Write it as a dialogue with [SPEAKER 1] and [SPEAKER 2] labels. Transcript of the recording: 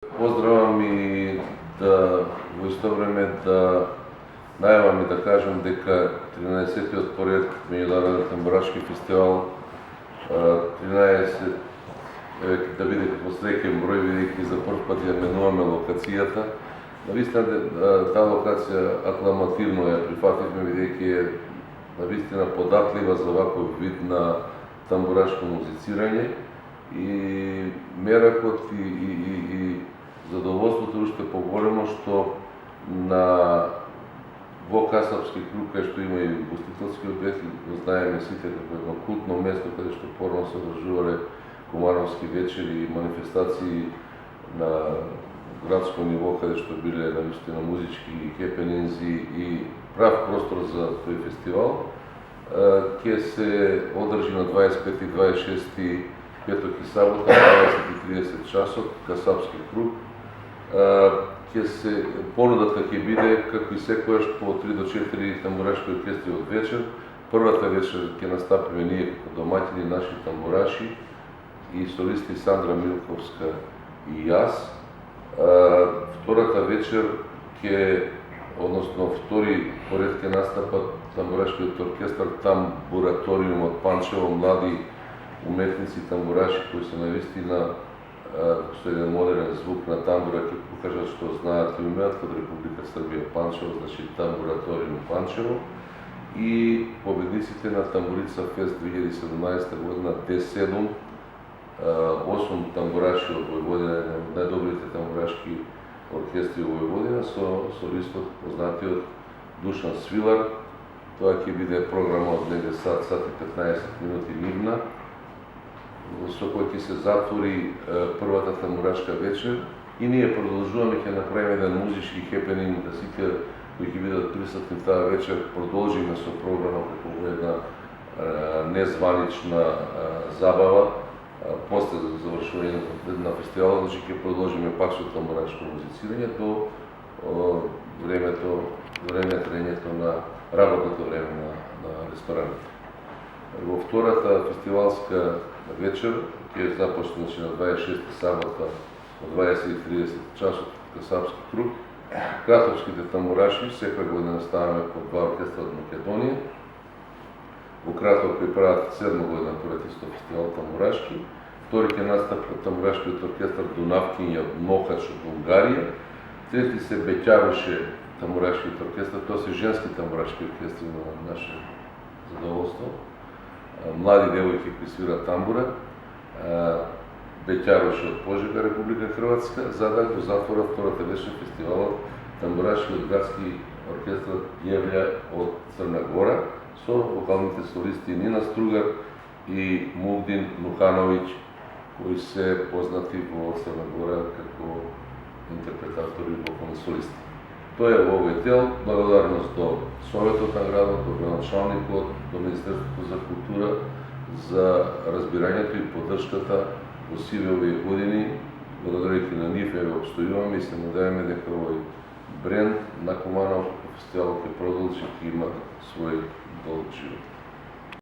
[SPEAKER 1] Поздравам и да во исто време да најавам и да кажам дека 13-тиот поред меѓународен тамбурашки фестивал 13 да биде како среќен број, бидејќи за прв пат ја менуваме локацијата. Навистина таа локација акламативно ја прифативме, бидејќи е навистина податлива за ваков вид на тамбурашко музицирање и меракот и задоволството уште поголемо што во Касапски круг, кај што има и гостителски објекти, го знаеме сите како едно култно место каде што порано се одржувале кумановски вечери и манифестации на градско ниво, каде што биле навистина музички хепенинзи и прав простор за тој фестивал, ќе се одржи на 25 и 26 петок и сабота, 20:30 часот, Касапски круг. Ќе се понудата ќе биде како и секојаш по 3 до 4 тамбурашки оркестри од вечер. Првата вечер ќе настапиме ние како домаќини, наши тамбураши и солисти Сандра Милковска и јас. Втората вечер втори поред ќе настапат тамбурашкиот оркестар Тамбураториум од Панчево, млади уметници тамбураши кои се навистина со еден модерен звук на тамбура ќе покажат што знаат и умеат од Република Србија Панчево, значи Тамбураториум Панчево, и победниците на Тамбурица Фест 2017 година Д7, 8 тамбураши од Војводина, еден од најдобрите тамбурашки оркестри во Војводина, со солистот познатиот Душан Свилар. Тоа ќе биде програма од негде сат и 15 минути нивна, со кој ќе се затвори првата тамбурашка вечер и ние продолжуваме, ќе направиме еден музички хепенинг, да сите кои ќе бидат присутни таа вечер продолжиме со програма како една незванична забава. После завршување на фестивалот, значи ќе продолжиме пак со тамбурашко музицирање до трењето на работното време на рестораните. Во втората фестивалска вечер ќе започне на 26 сабота од 20:30 часот Касапски круг. Кратовските тамбураши секоја година ставаме по два оркестра од Македонија. Во Кратов кој прават 7 година поред исто фестивал тамбурашки. Втори ќе настапи тамбурашкиот оркестар Дунавкиња од Мохач од Унгарија. Трети се Беќароше тамбурашкиот оркестар, тоа се женски тамбурашки оркестри на наше задоволство. Млади девојки кои свират тамбура, Беќароше од Пожега, Република Хрватска, за да го затворат втората вечер фестивалот тамбурашкиот градски оркестар Јевља од Црна Гора со вокалните солисти Нина Стругар и Мулдин Нухановиќ, кои се познати во Црна Гора како интерпретатори и вокални солисти. Тоа е во овој дел. Благодарност до Советот на градот, до градоначалникот, до Министерството за култура за разбирањето и поддршката во сиве овие години. Благодарејќи на нив еве обстојуваме и се надеваме дека овој бренд на Куманов фестивал ќе продолжи и има свој долг живот.